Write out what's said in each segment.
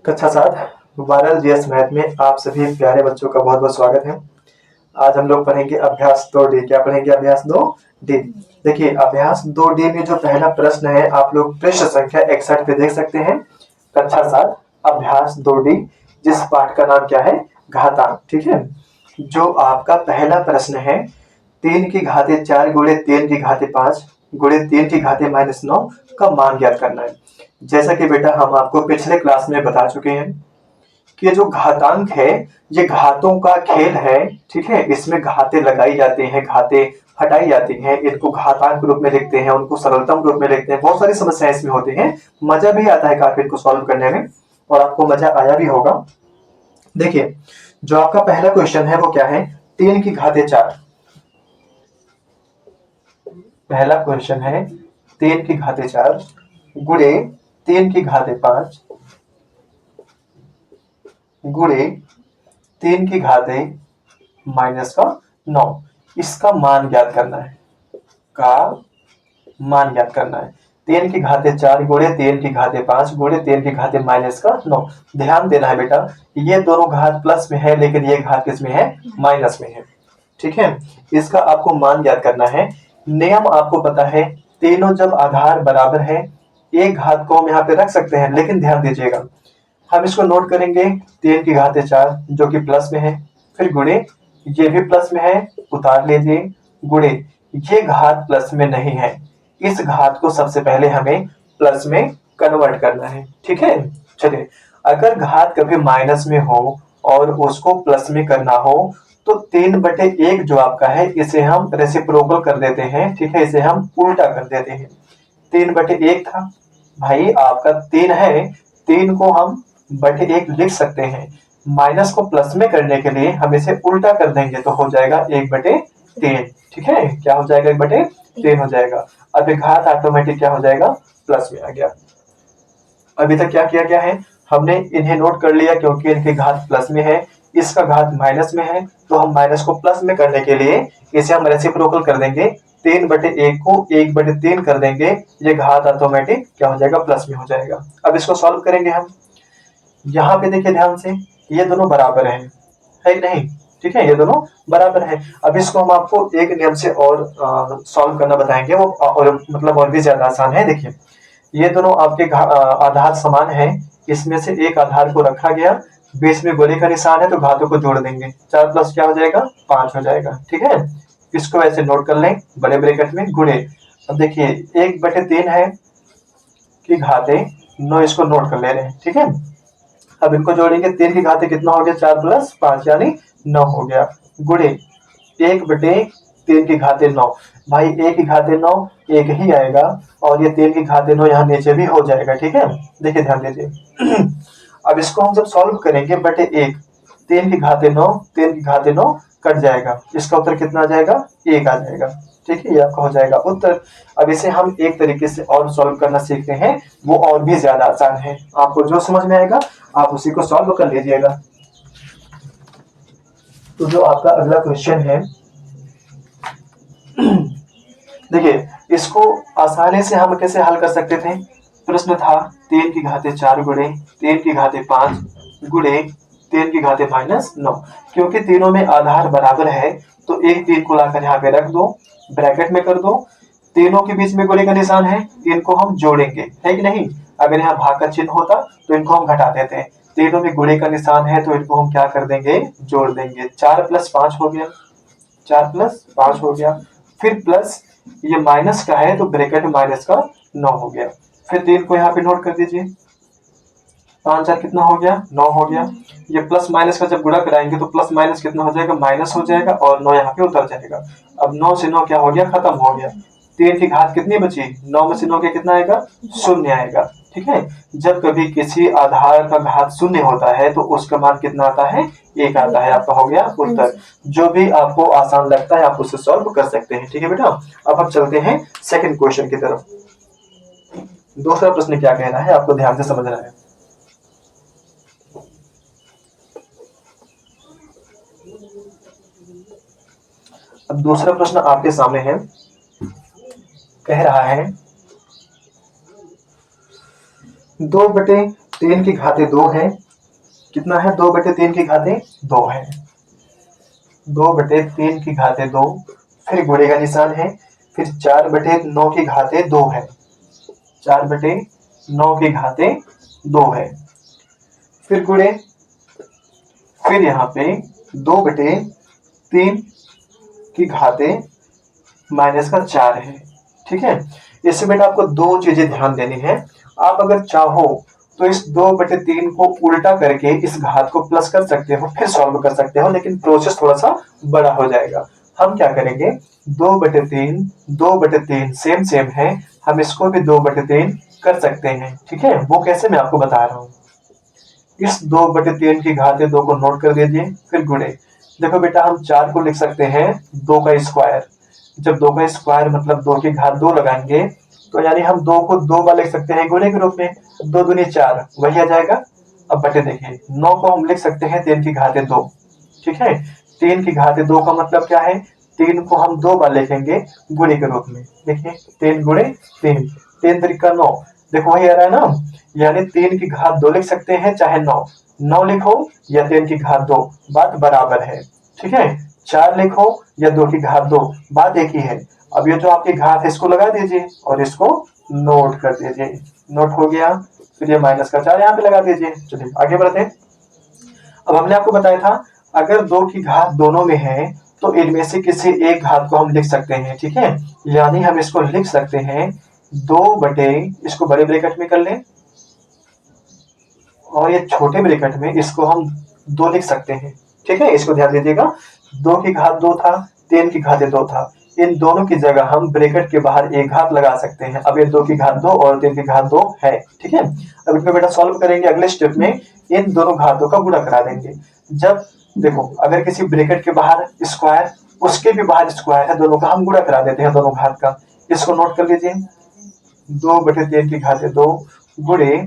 कक्षा 7 viral GS math में आप सभी प्यारे बच्चों का बहुत बहुत स्वागत है। आज हम लोग पढ़ेंगे अभ्यास 2D। क्या पढ़ेंगे? अभ्यास 2D। देखिए अभ्यास 2D में जो पहला प्रश्न है आप लोग पृष्ठ संख्या 61 पे देख सकते हैं। कक्षा 7 अभ्यास 2D, जिस पाठ का नाम क्या है? घातांक। ठीक है, जो आपका पहला प्रश्न है 3 की घाते 4 गुणे 3 की घाते 5 गुणे 3 की घाते -9 का मान ज्ञात करना है। जैसा कि बेटा हम आपको पिछले क्लास में बता चुके हैं कि जो घातांक है ये घातों का खेल है। ठीक है, इसमें घाते लगाई जाती हैं, घाते हटाई जाती हैं, इनको घातांक रूप में लिखते हैं, उनको सरलतम रूप में लिखते हैं। बहुत सारी समस्याएं इसमें होती हैं, मजा भी आता है काफी इनको सॉल्व करने में, और आपको मजा आया भी होगा। देखिए जो आपका पहला क्वेश्चन है वो क्या है? 3 की घाते 4। पहला क्वेश्चन है 3 की घाते 4 गुणे 3 की घाते 5 गुणे 3 की घाते -9। इसका मान ज्ञात करना है, का मान ज्ञात करना है। 3 की घाते 4 गुणे 3 की घाते 5 गुणे 3 की घाते -9। ध्यान देना है बेटा, ये दोनों घात प्लस में है लेकिन ये घात किस में है? माइनस में है। ठीक है, इसका आपको मान ज्ञात करना है। नियम आपको पता है, तीनों जब आधार बराबर है एक घात को हम यहाँ पे रख सकते हैं, लेकिन ध्यान दीजिएगा हम इसको नोट करेंगे 3 की घाते 4 जो कि प्लस में है, फिर गुणे ये भी प्लस में है, उतार लीजिए, गुणे ये घात प्लस में नहीं है, इस घात को सबसे पहले हमें प्लस में कन्वर्ट करना है। ठीक है, चलिए अगर घात कभी माइनस में हो और उसको प्लस में करना हो तो 3/1 जो आपका है इसे हम रेसिप्रोकल कर देते हैं। ठीक है, इसे हम उल्टा कर देते हैं। 3/1 था भाई, आपका 3 है, 3 को हम /1 लिख सकते हैं। माइनस को प्लस में करने के लिए हम इसे उल्टा कर देंगे तो हो जाएगा 1/3। ठीक है, क्या हो जाएगा? 1/3 हो जाएगा। अब घात ऑटोमेटिक क्या हो जाएगा? प्लस में आ गया। अभी तक क्या किया गया है? हमने इन्हें नोट कर लिया क्योंकि इनके घात प्लस में है, इसका घात माइनस में है, तो हम माइनस को प्लस में करने के लिए इसे हम रेसिप्रोकल कर देंगे। 3/1 को 1/3 कर देंगे, ये घात ऑटोमेटिक क्या हो जाएगा? प्लस में हो जाएगा। अब इसको सॉल्व करेंगे हम। यहाँ पे देखिए ध्यान से, ये दोनों बराबर हैं, है कि नहीं? ठीक है, ये दोनों बराबर हैं। अब इसको हम आपको एक नियम से और सॉल्व करना बताएंगे, वो और मतलब और भी ज्यादा आसान है। देखिए ये दोनों आपके आधार समान है, इसमें से एक आधार को रखा गया, बीच में गोले का निशान है तो घातों को जोड़ देंगे, 4 प्लस क्या हो जाएगा? 5 हो जाएगा। ठीक है, इसको ऐसे नोट कर लें बड़े ब्रैकेट में, गुणे। अब देखिए 1/3 है कि घाते 9, इसको नोट कर ले रहे हैं। ठीक है, अब इनको जोड़ेंगे, 3 की घाते कितना हो गया? 4 प्लस 5 यानी 9 हो गया, गुणे 1/3 की घाते 9। भाई 1 की घाते 9 एक ही आएगा, और ये 3 की घाते 9 यहाँ नीचे भी हो जाएगा। ठीक है, देखिए ध्यान दीजिए अब इसको हम जब सॉल्व करेंगे /1, 3 की घाते 9 3 की घाते 9 कट जाएगा, इसका उत्तर कितना आ जाएगा? 1 आ जाएगा। ठीक है, ये आपका हो जाएगा उत्तर। अब इसे हम एक तरीके से और सॉल्व करना सीखते हैं, वो और भी ज्यादा आसान है। आपको जो समझ में आएगा आप उसी को सॉल्व कर लीजिएगा। तो जो आपका अगला क्वेश्चन है देखिए इसको आसानी से हम कैसे हल कर सकते थे? प्रश्न था 3 की घाते 4 गुणे 3 की घाते 5 गुणे 3 की घाते -9। क्योंकि तीनों में आधार बराबर है तो एक 3 को लाकर यहाँ पे रख दो, ब्रैकेट में कर दो, तीनों के बीच में गुणे का निशान है, इनको हम जोड़ेंगे, है कि नहीं? अगर यहाँ भाग का चिन्ह होता तो इनको हम घटा देते हैं, तीनों में गुणे का निशान है तो इनको हम क्या कर देंगे? जोड़ देंगे। 4 + 5 हो गया, 4 + 5 हो गया, फिर प्लस ये माइनस का है तो ब्रैकेट माइनस का 9 हो गया, फिर 3 को यहाँ पे नोट कर दीजिए, 5 4 कितना हो गया? 9 हो गया। ये प्लस माइनस का जब गुणा कराएंगे तो प्लस माइनस कितना हो जाएगा? माइनस हो जाएगा, और 9 यहाँ पे उतर जाएगा। अब 9 से 9 क्या हो गया? खत्म हो गया। 3 की घात कितनी बची? 9 में से 9 के कितना आएगा? 0 आएगा। ठीक है, जब कभी किसी आधार का घात 0 होता है तो उसका मान कितना आता है? 1 आता है। आपका हो गया उत्तर। जो भी आपको आसान लगता है आप उससे सॉल्व कर सकते हैं। ठीक है बेटा, अब हम चलते हैं सेकंड क्वेश्चन की तरफ। दूसरा प्रश्न क्या कह रहा है आपको ध्यान से समझना है। अब दूसरा प्रश्न आपके सामने है, कह रहा है 2/3 3 की घाते 2 है, कितना है 2/3 की घाते 2 है, 2/3 की घाते 2, फिर गुणे का निशान है, फिर 4/9 की घाते 2 है, 4/9 की घाते 2 है, फिर गुणे, फिर यहाँ पे 2/3 की घाते -4 है। ठीक है, इससे बेटा आपको दो चीजें ध्यान देनी है। आप अगर चाहो तो इस 2/3 को उल्टा करके इस घात को प्लस कर सकते हो, फिर सॉल्व कर सकते हो, लेकिन प्रोसेस थोड़ा सा बड़ा हो जाएगा। हम क्या करेंगे, 2/3 सेम सेम है, हम इसको भी 2/3 कर सकते हैं। ठीक है, वो कैसे मैं आपको बता रहा हूँ। इस 2/3 की घाते 2 को नोट कर दीजिए, फिर गुणे। देखो बेटा, हम 4 को लिख सकते हैं 2 का स्क्वायर, जब 2 का स्क्वायर मतलब 2 की घात 2 लगाएंगे तो यानी हम 2 को 2 बार लिख सकते हैं गुणे के रूप में, 2 दूनी 4 वही आ जाएगा। अब बटे देखिए, 9 को हम लिख सकते हैं 3 की घाते 2। ठीक है, 3 की घाते 2 का मतलब क्या है, 3 को हम 2 बार लिखेंगे गुणे के रूप में। देखिए 3 गुणे 3, 3 त्रिका 9, देखो वही आ रहा है ना, यानी 3 की घात 2 लिख सकते हैं चाहे 9, 9 लिखो या 3 की घात 2, बात बराबर है। ठीक है, 4 लिखो या 2 की घात 2, बात एक ही है। अब ये जो आपकी घात है इसको लगा दीजिए और इसको नोट कर दीजिए, नोट हो गया। फिर ये -4 यहाँ पे लगा दीजिए। चलिए आगे बढ़ते हैं। अब हमने आपको बताया था अगर 2 की घात दोनों में है तो इनमें से किसी एक घात को हम लिख सकते हैं। ठीक है, यानी हम इसको लिख सकते हैं 2 इसको बड़े ब्रैकेट में कर लें और ये छोटे ब्रैकेट में इसको हम 2 लिख सकते हैं। ठीक है, इसको ध्यान दीजिएगा, 2 की घात 2 था, 3 की घाते 2 था, इन दोनों की जगह हम ब्रैकेट के बाहर एक घात लगा सकते हैं। अब ये 2 की घात 2 और 3 की घात 2 है। ठीक है, अब इनको बेटा सॉल्व करेंगे, अगले स्टेप में इन दोनों घातों का गुणा करा देंगे। जब देखो अगर किसी ब्रैकेट के बाहर स्क्वायर, उसके भी बाहर स्क्वायर है, दोनों का हम गुणा करा देते हैं दोनों घात का। इसको नोट कर लीजिए, 2/3 की घाते 2 गुणे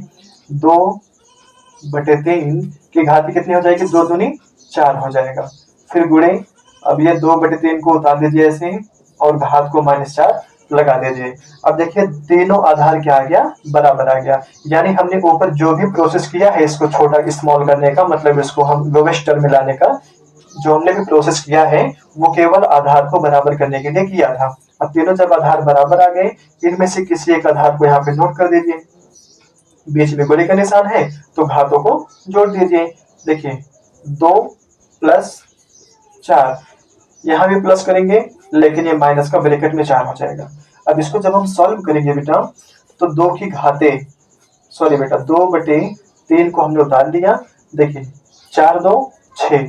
2/3 की घात कितनी हो जाएगी, 2 दूनी 4 हो जाएगा, फिर गुणे। अब ये 2/3 को उतार दीजिए ऐसे और घात को -4 लगा दीजिए। अब देखिए तीनों आधार क्या आ गया, बराबर आ गया। यानी हमने ऊपर जो भी प्रोसेस किया है इसको छोटा स्मॉल करने का, मतलब इसको हम लोवेस्ट टर्म में लाने का, जो हमने भी प्रोसेस किया है वो केवल आधार को बराबर करने के लिए किया था। अब तीनों जब आधार बराबर आ गए, इनमें से किसी एक आधार को यहाँ पे नोट कर दीजिए, बीच में गुणे का निशान है तो घातों को जोड़ दीजिए। देखिए 2 + 4, यहाँ भी प्लस करेंगे लेकिन ये माइनस का ब्रैकेट में 4 हो जाएगा। अब इसको जब हम सॉल्व करेंगे बेटा तो 2 की घाते, सॉरी बेटा 2/3 को हमने उतार लिया, देखिए 4 2 6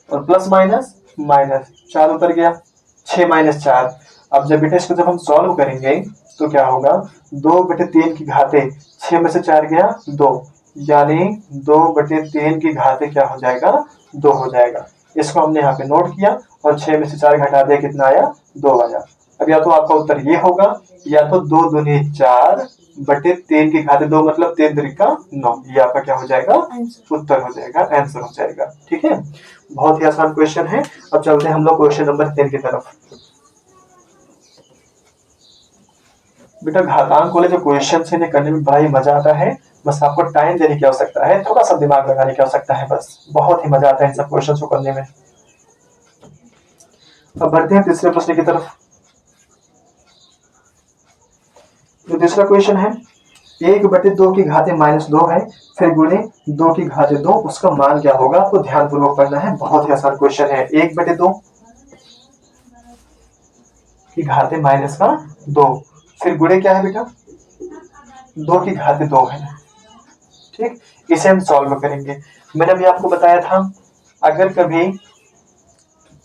और प्लस माइनस माइनस 4 उतर गया, 6 - 4। अब जब बेटा इसको जब हम सॉल्व करेंगे तो क्या होगा, 2/3 की घाते 6 में से 4 गया 2, यानी 2/3 की घाते क्या हो जाएगा, 2 हो जाएगा। इसको हमने यहाँ पे नोट किया और 6 में से 4 घटा दिया, कितना आया, 2 आया। अब या तो आपका उत्तर ये होगा या तो 2 दूनी 4/3 की घाते 2 मतलब 3 त्रिका 9, ये आपका क्या हो जाएगा, उत्तर हो जाएगा, आंसर हो जाएगा। ठीक है, बहुत ही आसान क्वेश्चन है। अब चलते हैं हम लोग क्वेश्चन नंबर 10 की तरफ। बेटा घातांक वाले जो क्वेश्चन है इन्हें करने में बड़ा ही मजा आता है, बस आपको टाइम देने की आवश्यकता है, थोड़ा सा दिमाग लगाने की आवश्यकता है, बस बहुत ही मजा आता है इन सब क्वेश्चन को करने में। अब बढ़ते हैं तीसरे प्रश्न की तरफ। जो तीसरा क्वेश्चन है, 1/2 की घाते -2 है, फिर गुणे 2 की घाते 2, उसका मान क्या होगा, आपको ध्यानपूर्वक पढ़ना है, बहुत ही आसान क्वेश्चन है। 1/2 की घाते -2, फिर गुणे क्या है बेटा, 2 की घाते 2 है। ठीक, इसे हम सॉल्व करेंगे। मैंने अभी आपको बताया था अगर कभी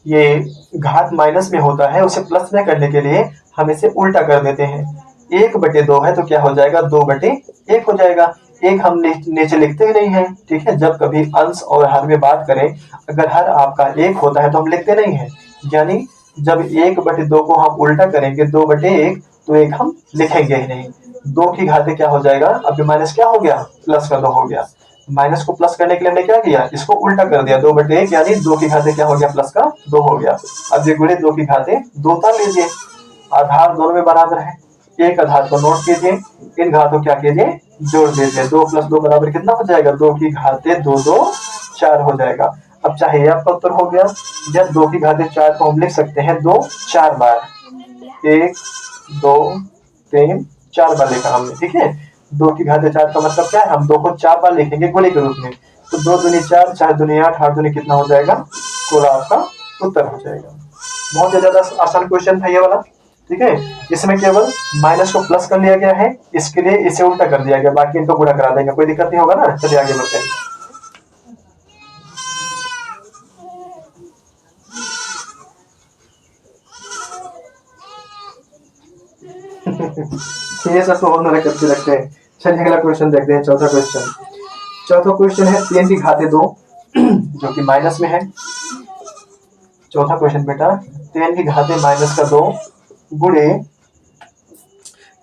ये घात माइनस में होता है उसे प्लस में करने के लिए हम इसे उल्टा कर देते हैं। 1/2 है तो क्या हो जाएगा, 2/1 हो जाएगा। एक हम नीचे लिखते ही नहीं है। ठीक है, जब कभी अंश और हर में बात करें, अगर हर आपका 1 होता है तो हम लिखते नहीं है, यानी जब 1/2 को हम उल्टा करेंगे 2/1 तो 1 हम लिखेंगे ही नहीं। 2 की घाते क्या हो जाएगा, अब माइनस क्या हो गया, प्लस का 2 हो गया। माइनस को प्लस करने के लिए हमने क्या किया, इसको उल्टा कर दिया, 2/1 यानी 2 की घाते क्या हो गया, प्लस का 2 हो गया। अब ये गुणे 2 की घाते 2 उतार लीजिए, आधार दोनों में बराबर है, एक आधार को नोट कीजिए, इन घातों क्या कीजिए, जोड़ दीजिए। 2 + 2 बराबर कितना हो जाएगा, 2 की घाते 2 2 4 हो जाएगा। अब चाहे आपका उत्तर हो गया, या 2 की घाते 4 को हम लिख सकते हैं 2 4 बार, 1 2 3 4 बार लिखा हमने, ठीक है। 2 की घाते 4 का मतलब क्या है, हम 2 को 4 बार लिखेंगे गुणे के रूप में। तो 2 दूनी 4, 4 दूनी 8, 8 दूनी कितना हो जाएगा, 16 आपका उत्तर हो जाएगा। बहुत ही ज्यादा आसान क्वेश्चन था ये वाला, ठीक है। इसमें केवल माइनस को प्लस कर लिया गया है, इसके लिए इसे उल्टा कर दिया गया, बाकी इनको गुणा करा देंगे, कोई दिक्कत नहीं होगा ना। चलिए आगे बढ़ते हैं। ये सब तो हम करके रखते हैं। चलिए अगला क्वेश्चन देखते हैं, चौथा क्वेश्चन। चौथा क्वेश्चन है 3 की घाते 2 जो कि माइनस में है। चौथा क्वेश्चन बेटा, 3 की घाते -2 गुणे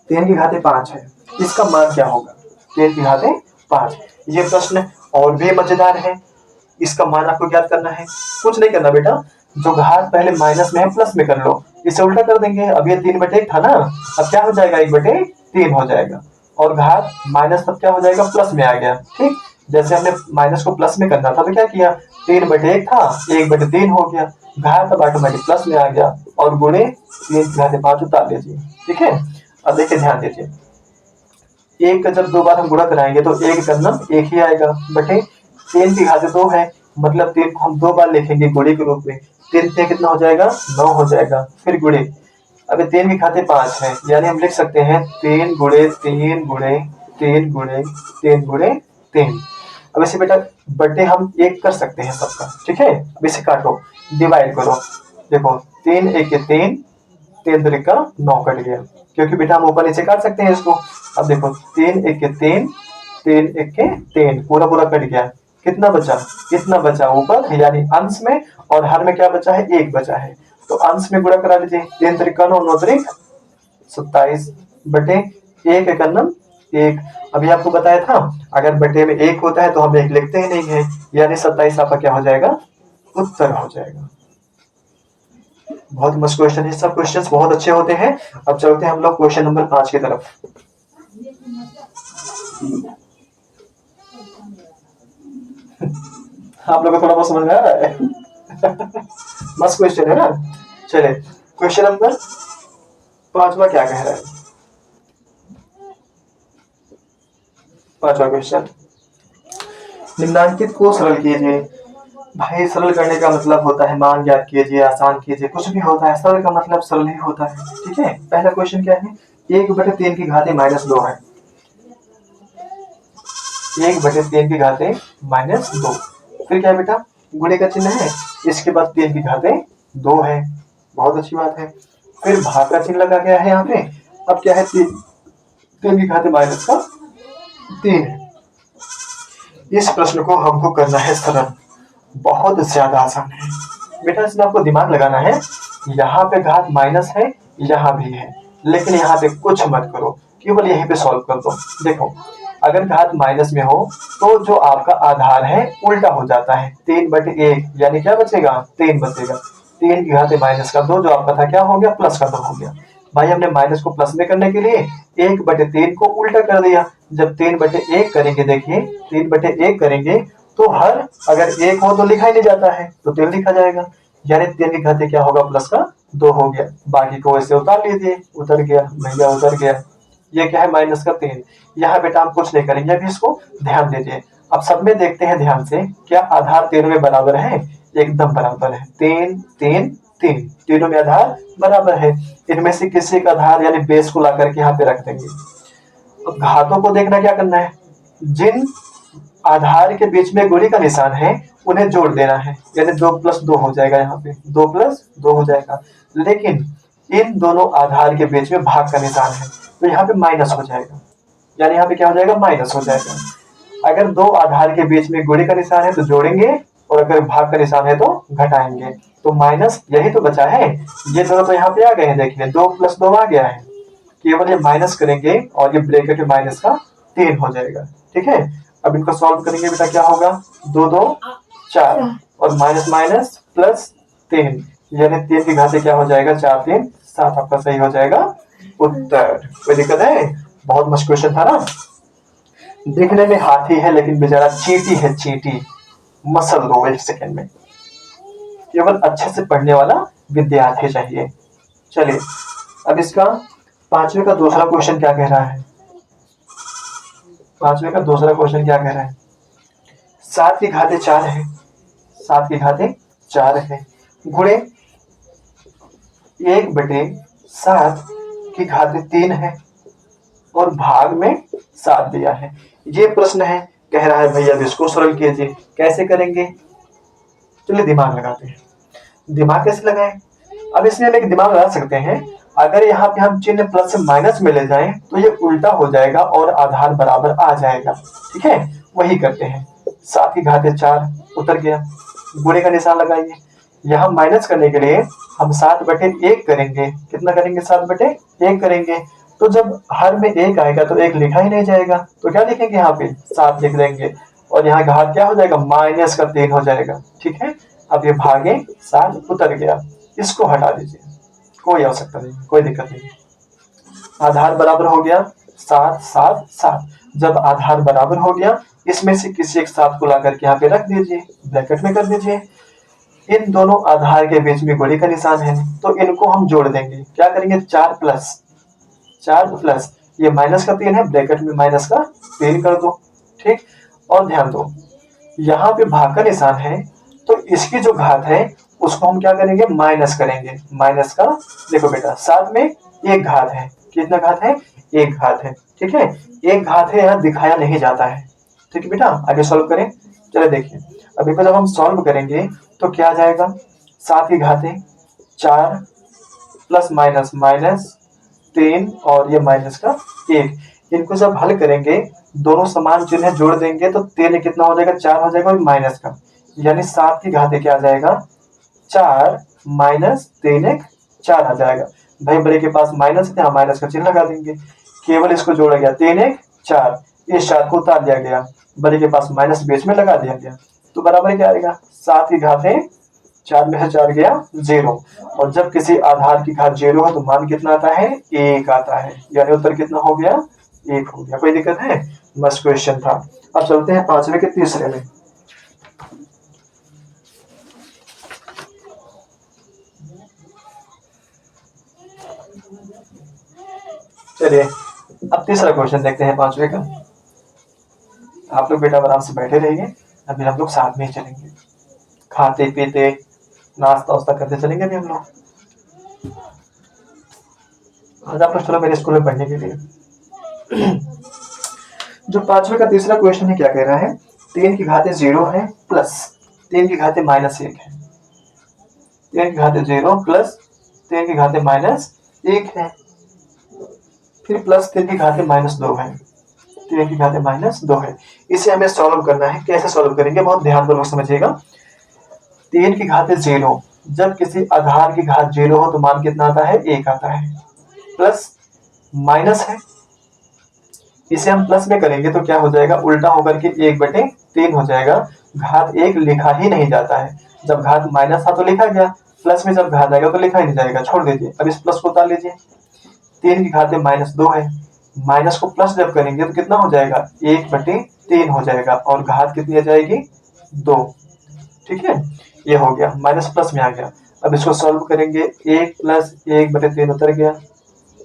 3 की घाते 5 है, इसका मान क्या होगा। 3 की घाते 5, ये प्रश्न और भी मजेदार है। इसका मान आपको ज्ञात करना है, कुछ नहीं करना बेटा, जो घात पहले माइनस में है प्लस में कर लो, इसे उल्टा कर देंगे। अब ये 3/1 था ना, अब क्या हो जाएगा, 1/3 हो जाएगा, और घात माइनस तब क्या हो जाएगा, प्लस में आ गया, ठीक। जैसे हमने माइनस को प्लस में करना था तो क्या किया, 3/1 था 1/3 हो गया, घात अब ऑटोमेटिक प्लस में आ गया, और गुणे 3 की घाते 5 उतार लीजिए, ठीक है। अब देखिए ध्यान दीजिए, एक का जब 2 बार हम गुणा कराएंगे तो एक करना एक ही आएगा, बटे 3 की घाते 2 है, मतलब 3 को हम 2 बार लिखेंगे गुणे के रूप में, 3 से कितना हो जाएगा, 9 हो जाएगा, फिर गुणे। अब 3 की घाते 5 है, यानी हम लिख सकते हैं 3 गुणे 3 गुणे 3 गुणे 3 गुणे 3। अब इसे बेटा बटे हम 1 कर सकते हैं सबका, ठीक है। अब इसे काटो, डिवाइड करो, देखो 3 1 के 3, 3 3 का 9 कट गया, क्योंकि बेटा हम ऊपर नीचे काट सकते हैं इसको। अब देखो 3 1 के 3, 3 1 के 3, पूरा पूरा कट गया, कितना बचा, इतना बचा ऊपर, यानी अंश में, और हर में क्या बचा है, 1 बचा है, तो अंश में गुणा करा लीजिए। 3 3 9, 9 3 27 बटे 1 1 1। अभी आपको बताया था, अगर बटे में 1 होता है तो हम 1 लिखते ही नहीं है, यानी 27 आपका क्या हो जाएगा, उत्तर हो जाएगा। बहुत मस्त क्वेश्चन है, सब क्वेश्चंस बहुत अच्छे होते हैं। अब चलते हैं हम लोग क्वेश्चन नंबर 5 की तरफ। आप लोगों को थोड़ा बहुत समझ में आ रहा है। मस्त क्वेश्चन है ना। चलिए क्वेश्चन नंबर 5वां क्या कह रहा है। 5वां क्वेश्चन, निम्नांकित को सरल कीजिए। भाई सरल करने का मतलब होता है मान ज्ञात कीजिए, आसान कीजिए, कुछ भी होता है, सरल का मतलब सरल ही होता है, ठीक है। पहला क्वेश्चन क्या है, 1/3 की घाते -2 है, 1/3 की घाते -2, फिर क्या है बेटा, गुणे का चिन्ह है, इसके बाद 3 की घाते 2 है, बहुत अच्छी बात है। फिर भाग का चिन्ह लगा गया है यहाँ पे, अब क्या है, 3 की घाते -3 है। इस प्रश्न को हमको करना है सरल, बहुत ज्यादा आसान है बेटा, इसमें आपको दिमाग लगाना है। यहाँ पे घात माइनस है, यहाँ भी है, लेकिन यहाँ पे कुछ मत करो, केवल यहीं पे सॉल्व कर दो। देखो अगर घात माइनस में हो तो जो आपका आधार है उल्टा हो जाता है, 3/1, यानी क्या बचेगा, 3 बचेगा। 3 की घाते -2 जो आपका था क्या हो गया, +2 हो गया। भाई हमने माइनस को प्लस में करने के लिए 1/3 को उल्टा कर दिया। जब 3/1 करेंगे, देखिए 3/1 करेंगे तो हर अगर 1 हो तो लिखा ही नहीं जाता है, तो 3 लिखा जाएगा, यानी 3 की घाते क्या होगा, +2 हो गया। बाकी को ऐसे उतार लीजिए, उतर गया भैया, उतर गया। ये क्या है, -3। यहाँ बेटा हम कुछ नहीं करेंगे, अभी इसको ध्यान दीजिए। अब सब में देखते हैं ध्यान से, क्या आधार 3 में बराबर है, एकदम बराबर है, 3 3 3, तीनों में आधार बराबर है। इनमें से किसी का आधार यानी बेस को ला करके यहाँ पे रख देंगे। अब घातों को देखना क्या करना है, जिन आधार के बीच में गुणे का निशान है उन्हें जोड़ देना है, यानी 2 + 2 हो जाएगा, यहाँ पे 2 + 2 हो जाएगा। लेकिन इन दोनों आधार के बीच में भाग का निशान है तो यहाँ पे माइनस हो जाएगा, यानी यहाँ पे क्या हो जाएगा, माइनस हो जाएगा। अगर दो आधार के बीच में गुणे का निशान है तो जोड़ेंगे, और अगर भाग का निशान है तो घटाएंगे, तो माइनस यही तो बचा है। ये दोनों तो यहाँ पे आ गए हैं, देखिए 2 + 2 आ गया है, केवल ये माइनस करेंगे और ये ब्रैकेट में माइनस का 3 हो जाएगा, ठीक है। अब इनको सॉल्व करेंगे बेटा, क्या होगा, 2 2 4 और माइनस माइनस +3, यानी 3 की घाते क्या हो जाएगा, 4 3 7, आपका सही हो जाएगा उत्तर। कोई दिक्कत है? बहुत मस्त क्वेश्चन था ना। दिखने में हाथी है लेकिन बेचारा चींटी है, चींटी। मसल दो 1 सेकेंड में। केवल अच्छे से पढ़ने वाला विद्यार्थी चाहिए। चलिए अब इसका 5वें का दूसरा क्वेश्चन क्या कह रहा है? 5वें का दूसरा क्वेश्चन क्या कह रहा है? 7 की घाते 4 है, 7 की घाते 4 है, गुणे 1/7 की घाते 3 है और भाग में 7 दिया है। ये प्रश्न है, कह रहा है भैया अब इसको सरल कीजिए। कैसे करेंगे? चलिए दिमाग लगाते हैं। दिमाग कैसे लगाएं? अब इसमें हम एक दिमाग लगा सकते हैं। अगर यहाँ पे हम चिन्ह प्लस से माइनस में ले जाएं तो ये उल्टा हो जाएगा और आधार बराबर आ जाएगा। ठीक है, वही करते हैं। 7 की घाते 4 उतर गया, गुणे का निशान लगाइए। यहाँ माइनस करने के लिए हम 7/1 करेंगे। कितना करेंगे? 7/1 करेंगे। तो जब हर में 1 आएगा तो 1 लिखा ही नहीं जाएगा, तो क्या लिखेंगे? यहाँ पे 7 लिख देंगे और यहाँ घात क्या हो जाएगा? -3 हो जाएगा। ठीक है, अब ये भागे 7 उतर गया, इसको हटा दीजिए, कोई आवश्यकता नहीं, कोई दिक्कत नहीं। आधार बराबर हो गया 7 7 7। जब आधार बराबर हो गया, इसमें से किसी एक 7 को ला करके यहाँ पे रख दीजिए, ब्रैकेट में कर दीजिए। इन दोनों आधार के बीच में गुणे का निशान है तो इनको हम जोड़ देंगे। क्या करेंगे? 4 प्लस ये माइनस का 3 है, ब्रैकेट में माइनस का 3 कर दो। ठीक, और ध्यान दो यहाँ पे भाग का निशान है तो इसकी जो घात है उसको हम क्या करेंगे? माइनस करेंगे। माइनस का देखो बेटा, 7 में 1 घात है। कितना घात है? 1 घात है। ठीक है, 1 घात है, यहाँ दिखाया नहीं जाता है। ठीक है बेटा, आगे सॉल्व करें। चले देखिए, अब जब हम सॉल्व करेंगे तो क्या आ जाएगा? 7 की घाते 4 प्लस माइनस -3 और ये माइनस का 1। इनको जब हल करेंगे, दोनों समान चिन्ह जोड़ देंगे तो 3 कितना हो जाएगा? 4 हो जाएगा और माइनस का, यानी 7 की घाते क्या आ जाएगा? 4 -3 4 आ जाएगा। भाई बड़े के पास माइनस है, माइनस का चिन्ह लगा देंगे। केवल इसको जोड़ा गया, 3 4, इस 4 को उतार दिया गया, बड़े के पास माइनस बीच में लगा दिया गया, तो बराबर क्या आएगा? 7 की घाते 4 में से 4 गया 0, और जब किसी आधार की घात 0 है तो मान कितना आता है? 1 आता है, यानी उत्तर कितना हो गया? 1 हो गया। कोई दिक्कत है? मस्त क्वेश्चन था। अब चलते हैं 5वें के तीसरे में। चलिए अब तीसरा क्वेश्चन देखते हैं 5वें का। आप लोग बेटा आराम से बैठे रहिए, अभी हम लोग साथ में ही चलेंगे, खाते पीते नाश्ता वास्ता करते चलेंगे अभी हम लोग। आज आप लोग चलो मेरे स्कूल में पढ़ने के लिए। जो 5वें का तीसरा क्वेश्चन है क्या कह रहा है? 3 की घाते 0 है प्लस 3 की घाते -1 है। 3 की घाते 0 प्लस 3 की घाते -1 है, फिर प्लस 3 की घाते -2 है। 3 की घाते -2 है। इसे हमें सॉल्व करना है। कैसे सॉल्व करेंगे? बहुत ध्यानपूर्वक समझिएगा। 3 की घाते 0, जब किसी आधार की घात 0 हो तो मान कितना आता है? 1 आता है, प्लस माइनस है, इसे हम प्लस में करेंगे तो क्या हो जाएगा? उल्टा होकर के 1/3 हो जाएगा। घात 1 लिखा ही नहीं जाता है, जब घात माइनस था तो लिखा गया, प्लस में जब घात आएगा तो लिखा ही नहीं जाएगा, छोड़ दीजिए। अब इस प्लस को उतार लीजिए। 3 की घाते -2 है, माइनस को प्लस जब करेंगे तो कितना हो जाएगा? 1/3 हो जाएगा और घात कितनी आ जाएगी? 2। ठीक है, ये हो गया, माइनस प्लस में आ गया। अब इसको सॉल्व करेंगे, 1 प्लस 1/3 उतर गया,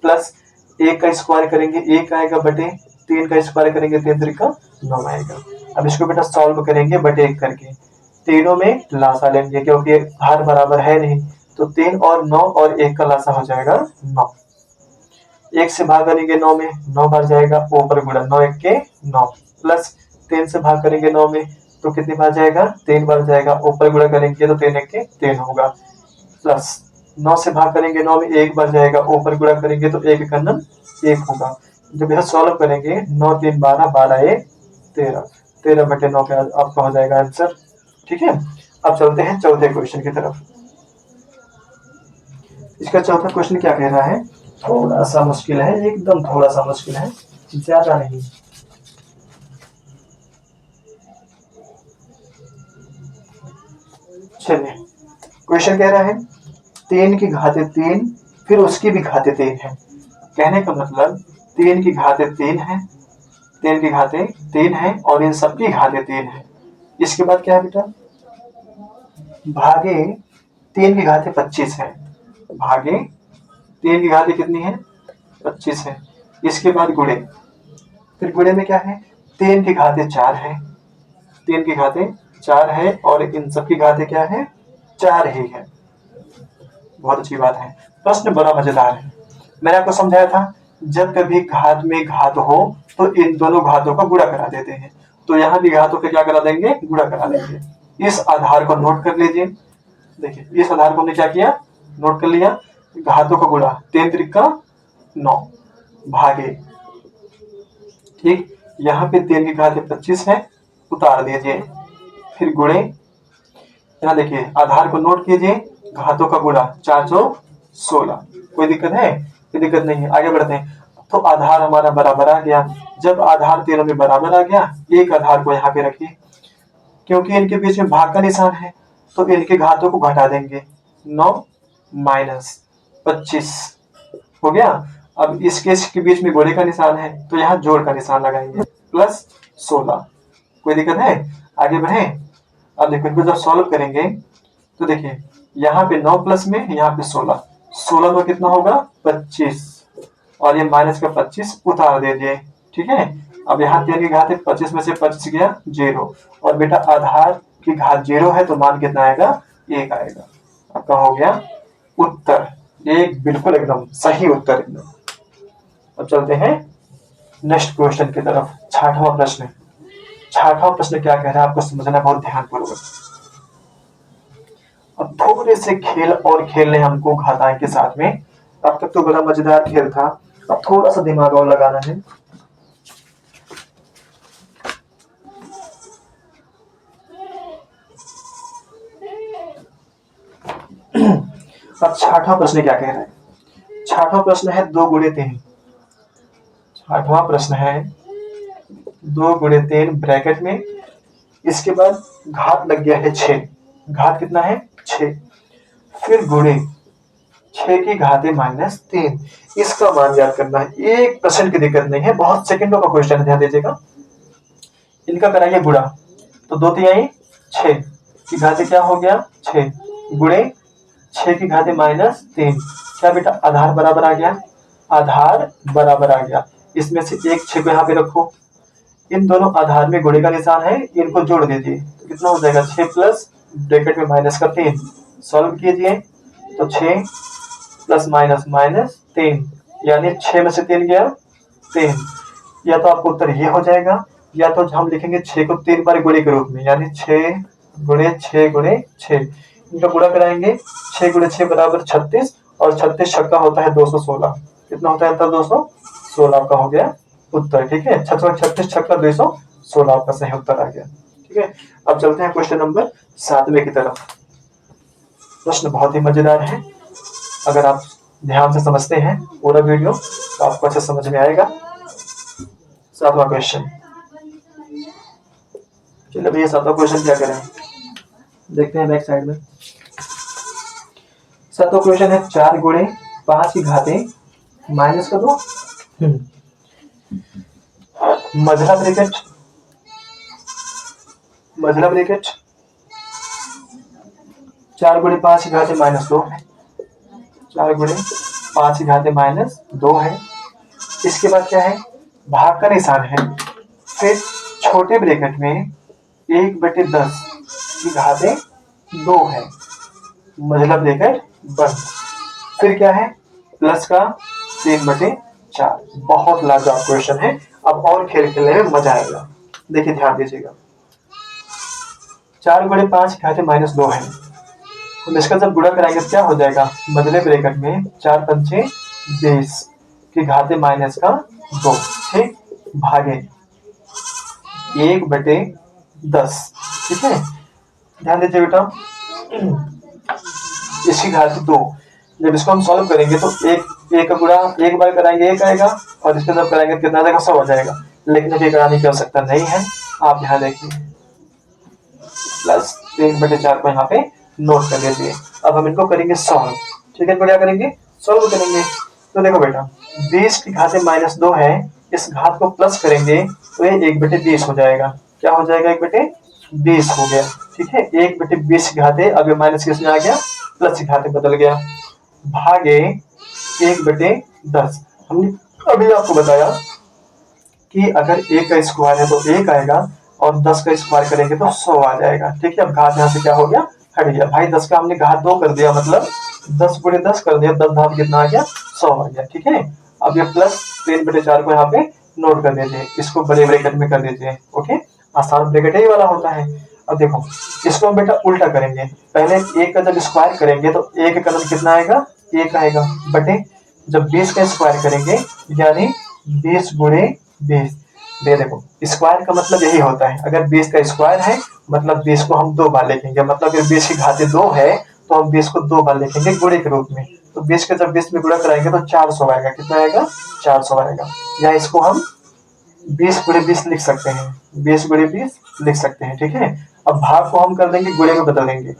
प्लस 1 का स्क्वायर करेंगे 1 आएगा, बटे 3 का स्क्वायर करेंगे 3 3 9 आएगा। अब इसको बेटा सॉल्व करेंगे बटे 1 करके, तीनों में लासा लेंगे क्योंकि हर बराबर है नहीं, तो 3 और 9 और 1 का लासा हो जाएगा 9। 1 से भाग करेंगे 9 में, 9 बार जाएगा, ऊपर गुणा 9 1 के 9, प्लस 3 से भाग करेंगे 9 में तो कितनी बार जाएगा? 3 बार जाएगा, ऊपर गुणा करेंगे तो 3 1 के 3 होगा, प्लस 9 से भाग करेंगे 9 में 1 बार जाएगा, ऊपर गुणा करेंगे तो 1 1 1 होगा। जब यह सॉल्व करेंगे 9 3 12 12 1 13, 13/9 का आपका हो जाएगा आंसर। ठीक है, अब चलते हैं चौथे क्वेश्चन की तरफ। इसका चौथा क्वेश्चन क्या कह रहा है? थोड़ा सा मुश्किल है, एकदम थोड़ा सा मुश्किल है, ज्यादा नहीं। चलिए, क्वेश्चन कह रहा है 3 की घाते 3 फिर उसकी भी घाते 3 है, कहने का मतलब 3 की घाते 3 है, 3 की घाते 3 है और इन सबकी घाते 3 है। इसके बाद क्या है बेटा, भागे 3 की घाते 25 है, भागे 3 की घाते कितनी है, 25 है। इसके बाद गुणे, फिर गुणे में क्या है, 3 की घाते 4 है, 3 की घाते 4 है और इन सब की घाते क्या है, 4 ही है। बहुत अच्छी बात है। प्रश्न बड़ा मजेदार है। मैंने आपको समझाया था जब कभी घात में घात हो तो इन दोनों घातों का गुणा करा देते हैं, तो यहाँ भी घातों के क्या करा देंगे, गुणा करा देंगे। इस आधार को नोट कर लीजिए। देखिए इस आधार को हमने क्या किया, नोट कर लिया। घातों का गुणा 3 त्रिका 9 भागे, ठीक, यहाँ पे 3 की घात 25 है, उतार दीजिए, फिर गुणे, यहाँ देखिए आधार को नोट कीजिए, घातों का गुणा 4 चौक 16। कोई दिक्कत है, कोई दिक्कत नहीं है, आगे बढ़ते हैं। तो आधार हमारा बराबर आ गया। जब आधार तीनों में बराबर आ गया, एक आधार को यहाँ पे रखिए, क्योंकि इनके बीच में भाग का निशान है तो इनके घातों को घटा देंगे। 9 माइनस 25 हो गया। अब इसके बीच में गुणे का निशान है तो यहाँ जोड़ का निशान लगाएंगे, प्लस 16। कोई दिक्कत है, आगे बढ़े। अब देखो इनको जब सॉल्व करेंगे तो देखिए यहाँ पे 9 प्लस में यहाँ पे 16, 16 में कितना होगा 25 और ये माइनस का 25 उतार दीजिए, ठीक है। अब यहाँ 3 की घात 25 में से 25 गया 0 और बेटा आधार की घात 0 है तो मान कितना आएगा, 1 आएगा। आपका हो गया उत्तर, एक बिल्कुल एकदम सही उत्तर एकदम। अब चलते हैं नेक्स्ट क्वेश्चन की तरफ। 6वां प्रश्न, 6वां प्रश्न क्या कह रहा है आपको समझना बहुत ध्यानपूर्वक। अब थोड़े से खेल और खेलने हमको घातांक के साथ में। अब तक तो बड़ा मजेदार खेल था, अब थोड़ा सा दिमाग और लगाना है। अब 6वां प्रश्न क्या कह रहा है, 6वां प्रश्न है 2 गुणे 3। 6वां प्रश्न है 2 गुणे 3 ब्रैकेट में, इसके बाद घात लग गया है 6, घात कितना है 6, फिर गुणे 6 की घाते माइनस 3, इसका मान ज्ञात करना है। 1% की दिक्कत नहीं है, बहुत सेकंडों का क्वेश्चन है, ध्यान दीजिएगा। इनका कराइए गुणा, तो 2 तिहाई 6 की घाते क्या हो गया 6 गुणे 6 की घाते माइनस 3, क्या बेटा आधार बराबर आ गया, आधार बराबर आ गया। इसमें से एक 6 को यहाँ पे रखो, इन दोनों आधार में गुणे का निशान है, इनको जोड़ दीजिए तो कितना हो जाएगा 6 प्लस ब्रैकेट में माइनस का 3, सॉल्व कीजिए तो 6 प्लस माइनस माइनस 3, यानी 6 में से 3 गया 3। या तो आपको उत्तर ये हो जाएगा, या तो हम लिखेंगे 6 को 3 बार गुणे के रूप में, यानी 6 गुणे 6 गुणे 6, इनका गुणा कराएंगे। 6 गुणे 6 बराबर 36 और 36 छक्का होता है 216, कितना होता है उत्तर 216, आपका हो गया उत्तर, ठीक है। 36 छक्का 216 आपका सही उत्तर आ गया, ठीक है। अब चलते हैं क्वेश्चन नंबर 7वें की तरफ। प्रश्न बहुत ही मजेदार है, अगर आप ध्यान से समझते हैं पूरा वीडियो तो आपको अच्छा समझ में आएगा। 7वां क्वेश्चन, चलिए भैया 7वां क्वेश्चन क्या करें, देखते हैं बैक साइड में। 7वां क्वेश्चन है 4 गुणे 5 की घाते माइनस का 2, मझला ब्रैकेट, मझला ब्रैकेट 4 गुणे 5 की घाते माइनस 2 है, 4 गुणे 5 की घाते माइनस 2 है। इसके बाद क्या है, भाग का निशान है, फिर छोटे ब्रैकेट में 1/10 की घाते 2 है, मझला ब्रैकेट बंद, फिर क्या है प्लस का 3/4। बहुत लाजवाब क्वेश्चन है, अब और खेल खेलने में मजा आएगा। देखिए ध्यान दीजिएगा, 4 गुणे 5 की घाते माइनस 2 है, तो इसका जब गुणा कराएंगे तो क्या हो जाएगा, मझले ब्रैकेट में 4 पंचे 20 की घाते माइनस का 2, ठीक, भागे 1/10, ठीक है। ध्यान दीजिए बेटा, इसकी घात 2, जब इसको हम सॉल्व करेंगे तो एक का गुणा एक बार कराएंगे 1 आएगा और इसको जब कराएंगे कितना आ जाएगा 100 आ जाएगा, लेकिन ये कराने की आवश्यकता नहीं है। आप यहाँ देखिए प्लस 3/4 को यहाँ पे नोट कर लीजिए। अब हम इनको करेंगे सॉल्व, ठीक है, इनको क्या करेंगे सॉल्व करेंगे। तो देखो बेटा 20 की घात माइनस 2 है, इस घात को प्लस करेंगे तो ये 1/20 हो जाएगा। क्या हो जाएगा? 1/20 हो गया। ठीक है, 1/20 की घात, अब ये माइनस किसमें आ गया? प्लस की घात बदल गया, भागे 1/10। हमने अभी आपको बताया कि अगर 1 का स्क्वायर है तो 1 आएगा और 10 का स्क्वायर करेंगे तो 100 आ जाएगा। ठीक है, अब घात यहाँ से क्या हो गया? हट गया। भाई 10 का हमने घात 2 कर दिया, मतलब 10 गुणे 10 कर दिया, 10 घात कितना आ गया? 100 आ गया। ठीक है, अब ये प्लस 3/4 को यहाँ पे नोट कर दीजिए, इसको बड़े ब्रैकेट में कर दीजिए। ओके, आसान ब्रैकेट ही वाला होता है। अब देखो इसको हम बेटा उल्टा करेंगे, पहले 1 का जब स्क्वायर करेंगे तो 1 का कदम कितना आएगा? 1 आएगा, बटे जब 20 का स्क्वायर करेंगे यानी 20 गुणे 20। दे देखो स्क्वायर का मतलब यही होता है, अगर 20 का स्क्वायर है मतलब 20 को हम 2 बार लिखेंगे, मतलब अगर 20 की घात 2 है तो हम 20 को 2 बार लिखेंगे गुणे के रूप में। तो 20 का जब 20 में गुणा कराएंगे तो 400 आएगा। कितना आएगा? 400 आएगा। या इसको हम 20 गुणे 20 लिख सकते हैं, 20 गुणे 20 लिख सकते हैं। ठीक है, अब भाग को हम कर देंगे गुणे में बदल देंगे,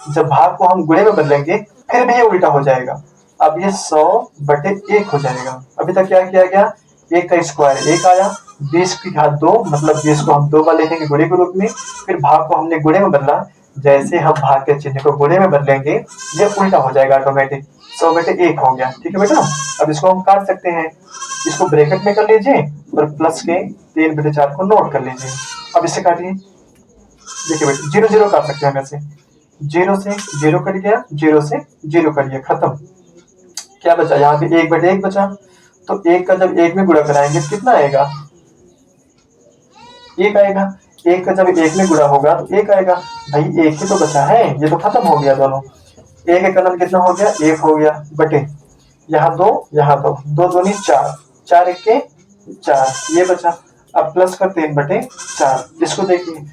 जब भाग को हम गुणे में बदलेंगे फिर भी ये उल्टा हो जाएगा। अब ये 100/1 हो जाएगा। अभी तक क्या किया गया? 1 का स्क्वायर 1 आया, 20 की घात 2 मतलब 20 को हम 2 बार लिखेंगे गुणे के रूप में, फिर भाग को हमने गुणे में बदला, जैसे हम भाग के चिन्ह को गुणे में बदलेंगे ये उल्टा हो जाएगा ऑटोमेटिक, 100/1 हो गया। ठीक है बेटा, अब इसको हम काट सकते हैं, इसको ब्रैकेट में कर लीजिए और प्लस के 3/4 को नोट कर लीजिए। अब इसे काटिए, देखिए बेटा 0 0 काट सकते हैं हम ऐसे, 0 से 0 कट गया, 0 से 0 कट गया, खत्म। क्या बचा? यहाँ पे 1/1 बचा, तो 1 का जब 1 में गुणा कराएंगे कितना आएगा? 1 आएगा। 1 का जब 1 में गुणा होगा तो 1 आएगा। भाई 1 ही तो बचा है, ये तो खत्म हो गया दोनों। 1 का कलम कितना हो गया? 1 हो गया, बटे यहाँ 2 यहाँ 2, 2 दूनी 4, 4 1 के 4, ये बचा। अब प्लस का 3/4, इसको देखिए।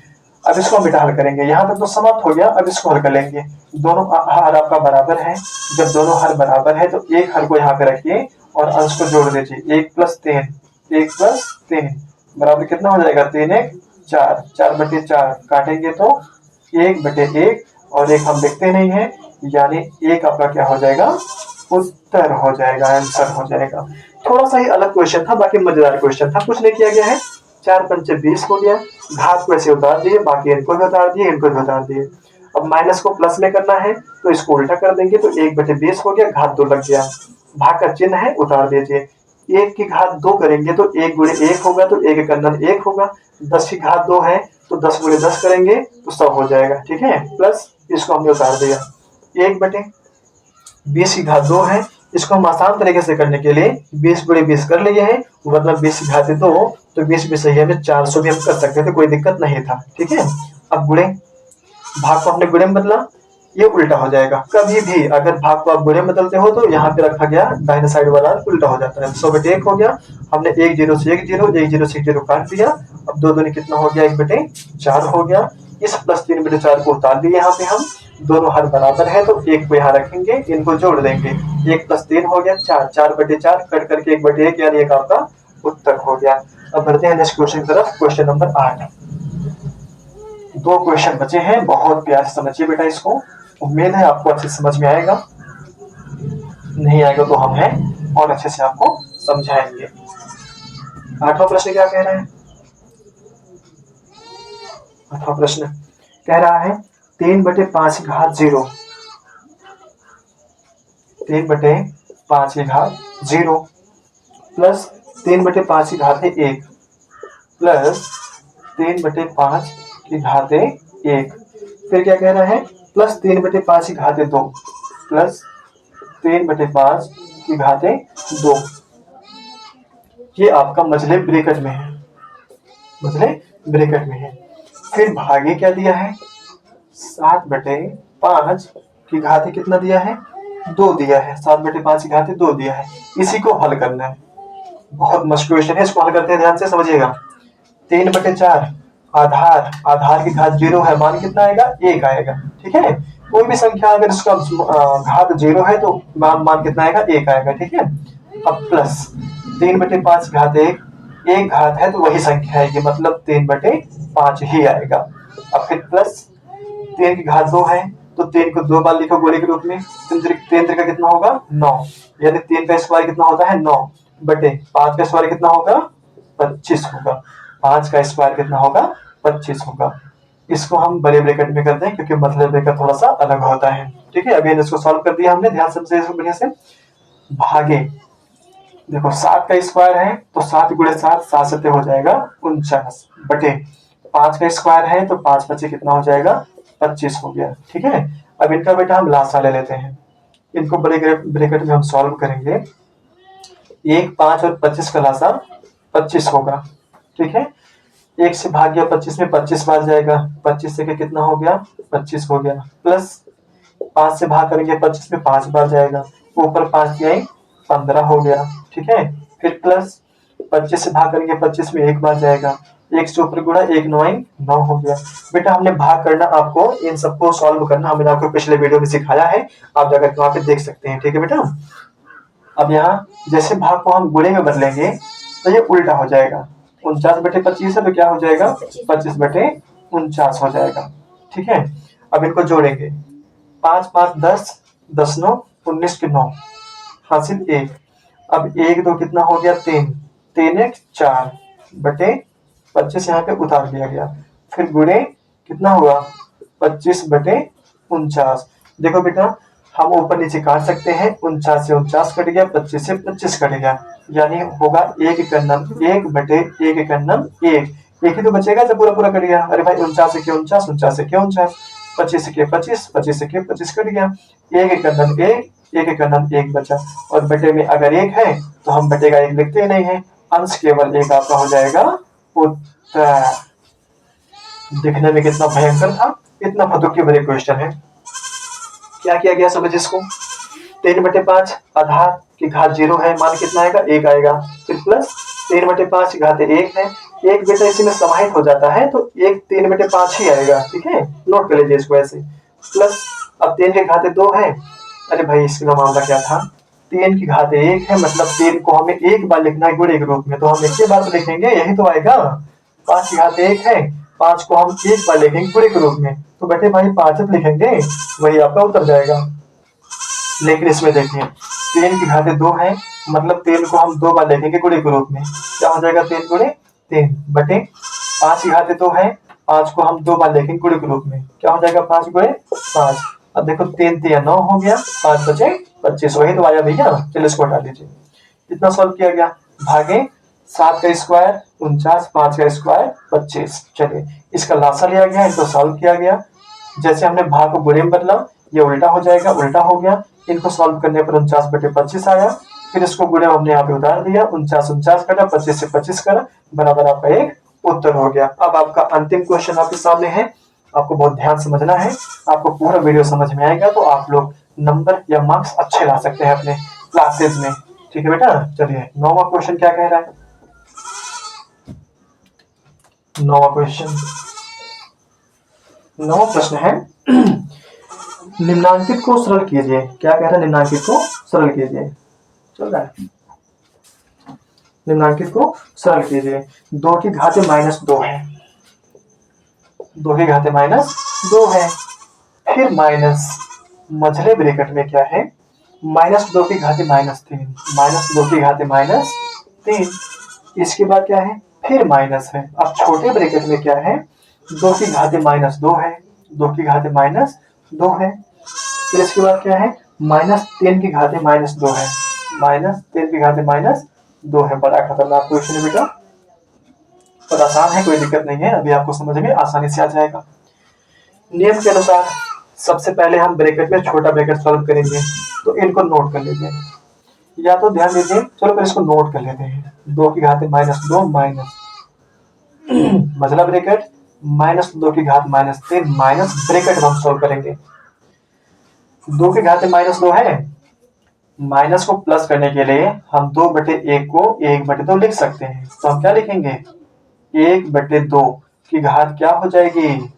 अब इसको हम बेटा हल करेंगे, यहाँ तक तो समाप्त हो गया, अब इसको हल कर लेंगे। दोनों हर आपका बराबर है, जब दोनों हर बराबर है तो एक हर को यहाँ पे रखिए और अंश को जोड़ दीजिए। 1 + 3, 1 + 3 बराबर कितना हो जाएगा? 3 1 4, 4/4 काटेंगे तो 1/1 और 1 हम देखते नहीं है, यानी 1 आपका क्या हो जाएगा? उत्तर हो जाएगा, आंसर हो जाएगा। थोड़ा सा ही अलग क्वेश्चन था, बाकी मजेदार क्वेश्चन था, कुछ नहीं किया गया है। 4 पंचे 20 हो गया, घात को ऐसे उतार दिए, बाकी इनको भी उतार दिए, इनको भी उतार दिए। अब माइनस को प्लस में करना है तो इसको उल्टा कर देंगे, तो 1/20 हो गया, घात 2 लग गया, भाग का चिन्ह है उतार दीजिए। 1 की घात 2 करेंगे तो 1 गुणे 1 होगा, तो 1 का कन्नन 1 होगा। 10 की घात 2 है तो 10 गुणे 10 करेंगे तो 100 हो जाएगा। ठीक है, प्लस इसको हमने उतार दिया, 1/20 की घात 2 है, इसको हम आसान तरीके से करने के लिए 20 गुणे 20 कर लिए हैं, मतलब 20 की घात 2, तो 20 भी सही है, में 400 भी हम कर सकते थे, कोई दिक्कत नहीं था। ठीक है, अब गुणे, भाग को हमने गुणे में बदला, ये उल्टा हो जाएगा। कभी भी अगर भाग को आप गुणे में बदलते हो तो यहाँ पे रखा गया दाहिने साइड वाला उल्टा हो जाता है। 100/1 हो गया, हमने 1 0 से 1 0, 1 0 से 1 0 काट दिया। अब 2 दूनी कितना हो गया? 1/4 हो गया। इस प्लस 3/4 को उतार दिए, यहाँ पे हम दोनों हर बराबर है तो 1 को यहाँ रखेंगे, इनको जोड़ देंगे, 1 + 3 हो गया 4, 4/4 कट करके 1/1 यानी 1 आपका उत्तर हो गया। अब बढ़ते हैं नेक्स्ट क्वेश्चन की तरफ, क्वेश्चन नंबर 8। 2 क्वेश्चन बचे हैं, बहुत प्यार से समझिए बेटा इसको, उम्मीद है आपको अच्छे से समझ में आएगा, नहीं आएगा तो हम हैं और अच्छे से आपको समझाएंगे। 8वां प्रश्न क्या कह रहा है? 8वां प्रश्न कह रहा है 3/5 की घात 0, 3/5 की घात 0 प्लस 3/5 की घात 1 प्लस 3/5 की घात 1, फिर क्या कह रहा है? प्लस 3/5 की घात 2 प्लस 3/5 की घात 2, ये आपका मझले ब्रैकेट में है, मझले ब्रैकेट में है। फिर भागे क्या दिया है? 7/5 की घात कितना दिया है? 2 दिया है, 7/5 की घात 2 दिया है, इसी को हल करना है। बहुत मस्त क्वेश्चन है, इसको हल करते हैं, ध्यान से समझिएगा। 3/4 आधार, आधार की घात 0 है, मान कितना आएगा? 1 आएगा। ठीक है, कोई भी संख्या अगर इसका घात 0 है तो मान कितना आएगा? 1 आएगा। ठीक है, अब प्लस 3/5 घात 1, एक घात है तो वही संख्या आएगी, मतलब 3/5 ही आएगा। अब फिर प्लस 3 की घात 2 है, तो 3 को 2 बार लिखो गुणे के रूप में, 3 का कितना होगा 9, यानी 3 का स्क्वायर कितना होता है 9 बटे 5 का स्क्वायर कितना होगा 25 होगा। 5 का स्क्वायर कितना होगा 25 होगा। इसको हम बड़े ब्रैकेट में करते हैं क्योंकि मतलब ब्रैकेट थोड़ा सा अलग होता है। ठीक है, अभी इसको सॉल्व कर दिया हमने, ध्यान से इसको बढ़िया से। भागे, देखो 7 का स्क्वायर है तो 7 गुणे 7, 7 सत्ते हो जाएगा 49 बटे 5 का स्क्वायर है तो 5 बचे कितना हो जाएगा 25 हो गया। ठीक है, अब इनका बेटा हम लासा ले लेते हैं, इनको बड़े ब्रैकेट में हम सॉल्व करेंगे। 1, 5 और 25 का लासा 25 होगा। ठीक है, 1 से भाग गया 25 में 25 बार जाएगा, 25 से कितना हो गया 25 हो गया, प्लस 5 से भाग करेंगे 25 में 5 बार जाएगा, ऊपर 5 के 15 हो गया। ठीक है, फिर प्लस 25 से भाग करेंगे 25 में 1 बार जाएगा, 1 से ऊपर गुणा 1 9 9 हो गया। बेटा हमने भाग करना, आपको इन सबको सॉल्व करना हमने आपको पिछले वीडियो में सिखाया है, आप जाकर वहां पे देख सकते हैं। ठीक है बेटा, अब यहाँ जैसे भाग को हम गुणे में बदलेंगे तो ये उल्टा हो जाएगा, 49 बटे 25 है तो क्या हो जाएगा 25 बटे 49 हो जाएगा। ठीक है, अब इनको जोड़ेंगे, 5 5 10, 10 9 19 के 9 हासिल 1, अब 1 2 कितना हो गया 3, 3 1 4 बटे 25 यहाँ पे उतार दिया गया, फिर गुणे कितना हुआ 25 बटे 49। देखो बेटा हम ऊपर नीचे काट सकते हैं, 49 से 49 कट गया, 25 से 25 कट गया, यानी होगा 1 कन्नम 1 बटे 1 कन्नम 1, एक ही तो बचेगा जब पूरा पूरा कट गया। अरे भाई 49 से 49, 49 से 49, 25 से 25, 25 से 25 कट गया, 1 कन्नम 1, 1 कन्नम 1 बचा, और बटे में अगर 1 है तो हम बटे का 1 लिखते ही नहीं है, अंश केवल 1 आपका हो जाएगा उत्तर। दिखने में कितना भयंकर था, इतना फतुक्के भरे क्वेश्चन है। क्या किया गया समझ इसको, 3 बटे 5 आधार की घात 0 है, मान कितना आएगा 1 आएगा, फिर प्लस 3 बटे 5 की घात 1 है, 1 बेटा इसी में समाहित हो जाता है तो 1 3 बटे 5 ही आएगा। ठीक है, नोट कर लीजिए इसको ऐसे, प्लस अब 3 की घात 2 है, अरे भाई इसका मामला क्या था, 3 की घात 1 है मतलब 3 को हमें एक बार लिखना है गुणे के रूप में, तो हम एक ही बार तो लिखेंगे, यही तो आएगा। 5 की घात 1 है, 5 को हम एक बार लिखेंगे गुणे के रूप में, तो बेटे भाई 5 लिखेंगे, वही आपका उत्तर जाएगा। लेकिन इसमें देखिए 3 की घात 2 है मतलब 3 को हम 2 बार लिखेंगे गुणे के रूप में, क्या हो जाएगा 3 गुणे 3 बटे 5 की घात 2 है, 5 को हम 2 बार लिखेंगे गुणे के रूप में, क्या हो जाएगा 5 गुणे 5। अब देखो 3 3 9 हो गया, 5 बचे 25, वही तो आया भैया। चलो इसको हटा दीजिए, इतना सॉल्व किया गया, भागे 7 का स्क्वायर 49, 5 का स्क्वायर 25। चलिए इसका लासा लिया गया, इनको सॉल्व किया गया, जैसे हमने भाग को गुणे में बदला ये उल्टा हो जाएगा, उल्टा हो गया, इनको सॉल्व करने पर 49 बटे 25 आया, फिर इसको गुणे हमने यहाँ पे उतार दिया, 49 49 कटा, 25 से 25 करा, बराबर आपका एक उत्तर हो गया। अब आपका अंतिम क्वेश्चन आपके सामने है, आपको बहुत ध्यान समझना है, आपको पूरा वीडियो समझ में आएगा तो आप लोग नंबर या मार्क्स अच्छे ला सकते हैं अपने क्लासेज में। ठीक है बेटा, चलिए 9वां क्वेश्चन क्या कह रहा है। 9वां क्वेश्चन, 9वां प्रश्न है निम्नांकित को सरल कीजिए। क्या कह रहा है, निम्नांकित को सरल कीजिए, चल रहा है, निम्नांकित को सरल कीजिए। 2 की घात -2 है, 2 की घात -2 है, फिर माइनस मझले ब्रैकेट में क्या है -2 की घात -3, -2 की घात -3, इसके बाद क्या है फिर माइनस है। अब छोटे ब्रैकेट में क्या है 2 की घात -2 है, 2 की घात -2 है, फिर इसके बाद क्या है -3 की घात -2 है, -3 की घात -2 है। बड़ा खतरनाक क्वेश्चन है बेटा, पर आसान है, कोई दिक्कत नहीं है, अभी आपको समझ में आसानी से आ जाएगा। नियम के अनुसार सबसे पहले हम ब्रैकेट में छोटा ब्रैकेट सॉल्व करेंगे, तो इनको नोट कर लीजिए, या तो ध्यान दीजिए, चलो फिर इसको नोट कर लेते हैं। 2 की घात -2 माइनस मझला ब्रैकेट -2 की घात -3 माइनस ब्रैकेट हम सॉल्व करेंगे। 2 की घात -2 है, माइनस को प्लस करने के लिए हम 2/1 को 1/2 लिख सकते हैं, तो हम क्या लिखेंगे 1/2 की घात क्या हो जाएगी,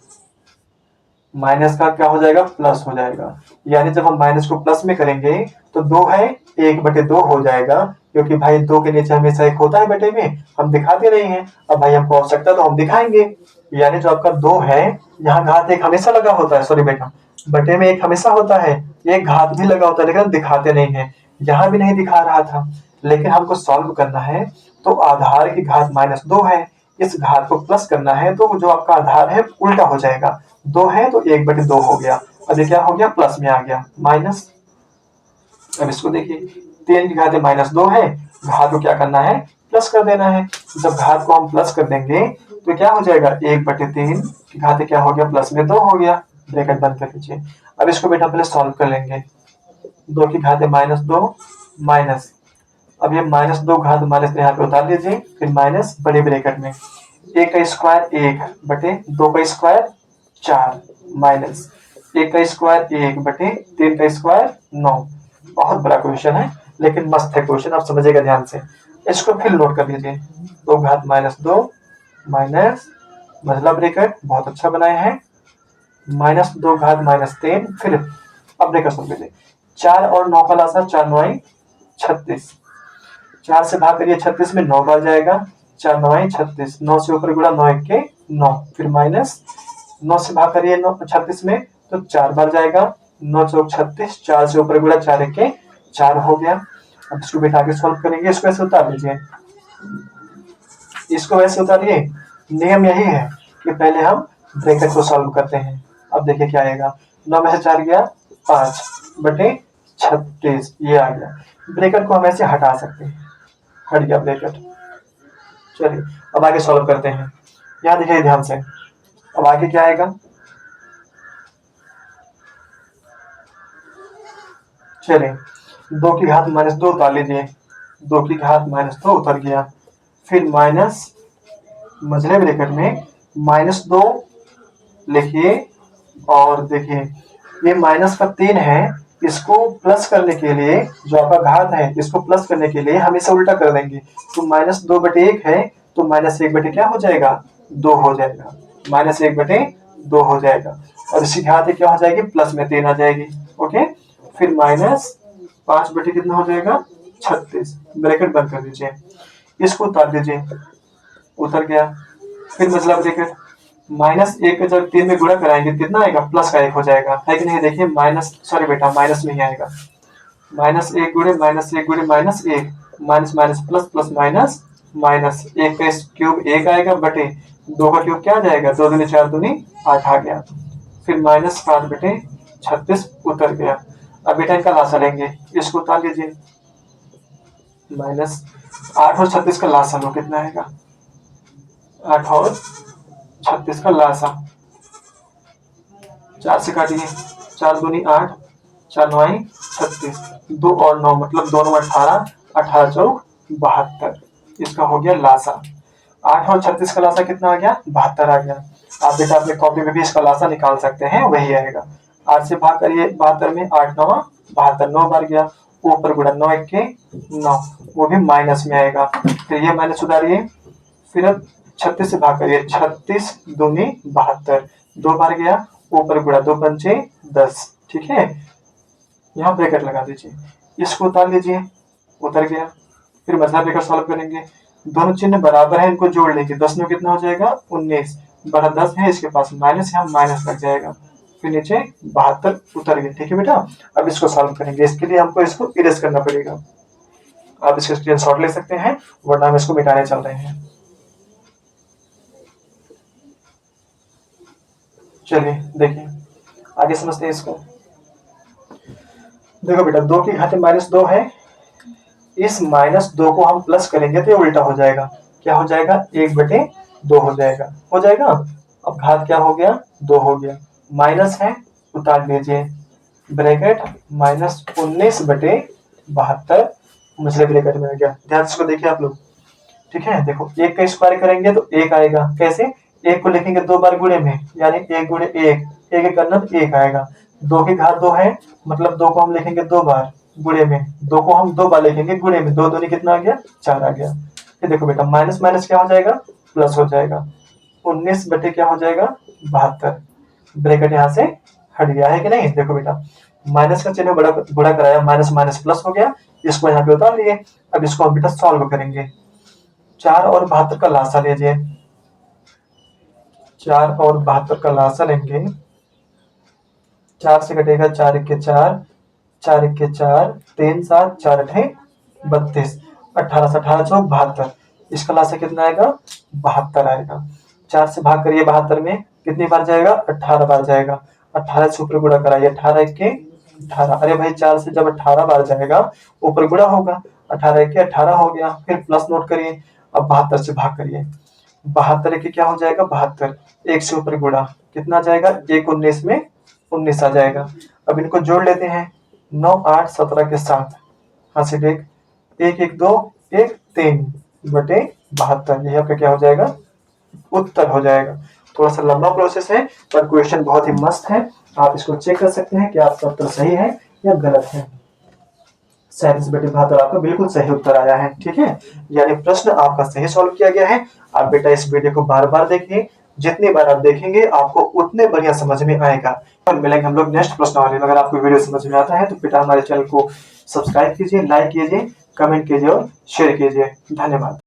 माइनस का क्या हो जाएगा प्लस हो जाएगा, यानी जब हम माइनस को प्लस में करेंगे तो 2 है 1/2 हो जाएगा, क्योंकि भाई 2 के नीचे हमेशा 1 होता है बटे में, हम दिखाते नहीं है, अब भाई हमको आवश्यकता तो हम दिखाएंगे, यानी जो आपका 2 है, यहाँ घात 1 हमेशा लगा होता है, सॉरी बेटा, बटे में 1 हमेशा होता है, एक घात भी लगा होता है, लेकिन हम दिखाते नहीं है। यहाँ भी नहीं दिखा रहा था, लेकिन हमको सॉल्व करना है, तो आधार की घात -2 है, इस घात को प्लस करना है, तो जो आपका आधार है उल्टा हो जाएगा। 2 है तो 1/2 हो गया। अब ये क्या हो गया, प्लस में आ गया, माइनस। अब इसको देखिए, 3 की घात -2 है, घात को क्या करना है, प्लस कर देना है। जब घात को हम प्लस कर देंगे तो क्या हो जाएगा, 1/3 की घात क्या हो गया, प्लस में 2 हो गया, ब्रैकेट बंद कर दीजिए। अब इसको बेटा पहले सॉल्व कर लेंगे। 2 की घात -2 माइनस, अब ये -2 घात माइनस यहाँ पे उतार लीजिए, फिर माइनस बड़े ब्रैकेट में 1 का स्क्वायर 1 बटे 2 का स्क्वायर 4 माइनस 1 का स्क्वायर 1 बटे 3 का स्क्वायर 9। बहुत बड़ा क्वेश्चन है, लेकिन मस्त है क्वेश्चन, आप समझिएगा ध्यान से। इसको फिर नोट कर लीजिए, 2 घात -2 माइनस मसला ब्रैकेट बहुत अच्छा बनाए हैं, -2 घात -3, फिर अब ब्रैकेट सुन लीजिए, 4 और 9 का लासा 4 9 36, 4 से भाग करिए 36 में 9 बार जाएगा, 4 9 36, 9 से ऊपर गुणा 9 1 9, फिर माइनस 9 से भाग करिए 36 में तो 4 बार जाएगा, 9 चौक 36, 4 से ऊपर गुणा 4 1 4 हो गया। अब इसको बैठा के सॉल्व करेंगे, इसको ऐसे उतार लीजिए, इसको ऐसे उतारिए। नियम यही है कि पहले हम ब्रैकेट को सॉल्व करते हैं। अब देखिए क्या आएगा, 9 में से 4 गया 5 बटे 36, ये आ गया। ब्रैकेट को हम ऐसे हटा सकते हैं, हट गया ब्रैकेट। चलिए अब आगे सॉल्व करते हैं, यहाँ देखिए ध्यान से। अब आगे क्या आएगा, चलिए 2 की घात -2 उतार लीजिए, 2 की घात -2 उतर गया, फिर माइनस मझले ब्रैकेट में -2 लिखिए, और देखिए ये माइनस का 3 है, इसको प्लस करने के लिए जो आपका घात है, इसको प्लस करने के लिए हम इसे उल्टा कर देंगे, तो -2/1 है, तो -1 बटे क्या हो जाएगा, 2 हो जाएगा, -1/2 हो जाएगा, और इसकी घात क्या हो जाएगी, प्लस में 3 आ जाएगी। ओके, फिर -5 बटे कितना हो जाएगा, 36, ब्रैकेट बंद कर दीजिए, इसको उतार दीजिए, उतर गया, फिर मतलब ब्रैकेट -1 का जब 3 में गुणा कराएंगे कितना आएगा, प्लस का 1 हो जाएगा, है कि नहीं, देखिए माइनस, सॉरी बेटा माइनस में ही आएगा, -1 गुणे -1 गुणे -1, minus minus plus plus minus minus, 1 का क्यूब 1 आएगा बटे 2 का क्यूब क्या आ जाएगा, 2 दूनी 4 दूनी 8 आ गया, फिर -5 बटे 36 उतर गया। अब बेटा इनका लासा लेंगे, इसको उतार लीजिए, -8 और 36 का लासा लो, कितना आएगा, 8 और 36 का लासा, 4 से काटिए, 4 दूनी 8, 4 9 36, 2 और 9 मतलब 2 9 18, 18 चौक 72, इसका हो गया लासा। 8 और 36 का लासा कितना आ गया, 72 आ गया। आप बेटा अपने कॉपी में भी इसका लासा निकाल सकते हैं, वही आएगा। 8 से भाग करिए 72 में, 8 9 72, 9 बार गया, ऊपर गुणा 9 1 9, वो भी माइनस में आएगा, फिर ये माइनस उतारिए, फिर अब 36 से भाग करिए, 36 दूनी 72, 2 बार गया, ऊपर गुणा 2 पंचे 10, ठीक है, यहाँ ब्रैकेट लगा दीजिए, इसको उतार लीजिए, उतर गया, फिर मतलब ब्रैकेट सॉल्व करेंगे, दोनों चिन्ह बराबर है, इनको जोड़ लेंगे, 10 में कितना हो जाएगा, 19 बड़ा 10 है, इसके पास माइनस, यहाँ माइनस लग जाएगा, फिर नीचे 72 उतर गए, ठीक है बेटा। अब इसको सॉल्व करेंगे, इसके लिए हमको इसको इरेज करना पड़ेगा, आप इसका स्क्रीनशॉट ले सकते हैं, वरना हम इसको मिटाने चल रहे हैं। चलिए देखिए आगे समझते हैं इसको। देखो बेटा 2 की घात -2 है, इस -2 को हम प्लस करेंगे तो ये उल्टा हो जाएगा, क्या हो जाएगा, 1/2 हो जाएगा, हो जाएगा। अब घात क्या हो गया, 2 हो गया, माइनस है, उतार लीजिए, ब्रैकेट -19/72 मुझे ब्रैकेट में आ गया, ध्यान से देखिए आप लोग, ठीक है। देखो 1 का स्क्वायर करेंगे तो 1 आएगा, कैसे, 1 को लिखेंगे 2 बार गुणे में, यानी 1 गुणे 1, 1 करना 1 आएगा, 2 की घात 2 है, मतलब 2 को हम लिखेंगे 2 बार गुणे में, 2 को हम 2 बार लिखेंगे गुणे में, 2 दूनी कितना आ गया, 4 आ गया। फिर देखो बेटा माइनस माइनस क्या हो जाएगा, प्लस हो जाएगा, 19 बटे क्या हो जाएगा, 72, ब्रैकेट यहाँ से हट गया, है कि नहीं। देखो बेटा माइनस का चिन्ह बड़ा कराया, माइनस माइनस प्लस हो गया, इसको यहाँ पे उतार लिए। अब इसको हम बेटा सॉल्व करेंगे, 4 और 72 का लासा लीजिए, 4 और 72 का लासा लेंगे। 4 से कटेगा 4 1 4, 4 1 4, 3 7, 4 8 32, 18 से 18 चौक 72। इसका लासा कितना आएगा? 72 आएगा। 4 से भाग करिए 72 में, कितनी बार जाएगा? 18 बार जाएगा। 18 से ऊपर गुणा कराइए, 18 1 18। अरे भाई 4 से जब 18 बार जाएगा ऊपर गुणा होगा, 18 1 18 हो गया। फिर प्लस नोट करिए, अब 72 से भाग करिए, 72 1 क्या हो जाएगा? 72। 1 से ऊपर गुणा, कितना जाएगा? 1 19 में 19 आ जाएगा। अब इनको जोड़ लेते हैं, 9 8 17 के साथ, हासिल 1 1 1 2 1 3 बटे 72। यही आपका क्या हो जाएगा? उत्तर हो जाएगा। थोड़ा सा लंबा प्रोसेस है पर क्वेश्चन बहुत ही मस्त है। आप इसको चेक कर सकते हैं कि आपका उत्तर सही है या गलत है। 37 बटे 72 आपका बिल्कुल सही उत्तर आया है। ठीक है, यानी प्रश्न आपका सही सॉल्व किया गया है। आप बेटा इस वीडियो को बार बार देखिए, जितनी बार आप देखेंगे आपको उतने बढ़िया समझ में आएगा। और मिलेंगे हम लोग नेक्स्ट प्रश्नावली में। अगर आपको वीडियो समझ में आता है तो बेटा हमारे चैनल को सब्सक्राइब कीजिए, लाइक कीजिए, कमेंट कीजिए और शेयर कीजिए। धन्यवाद।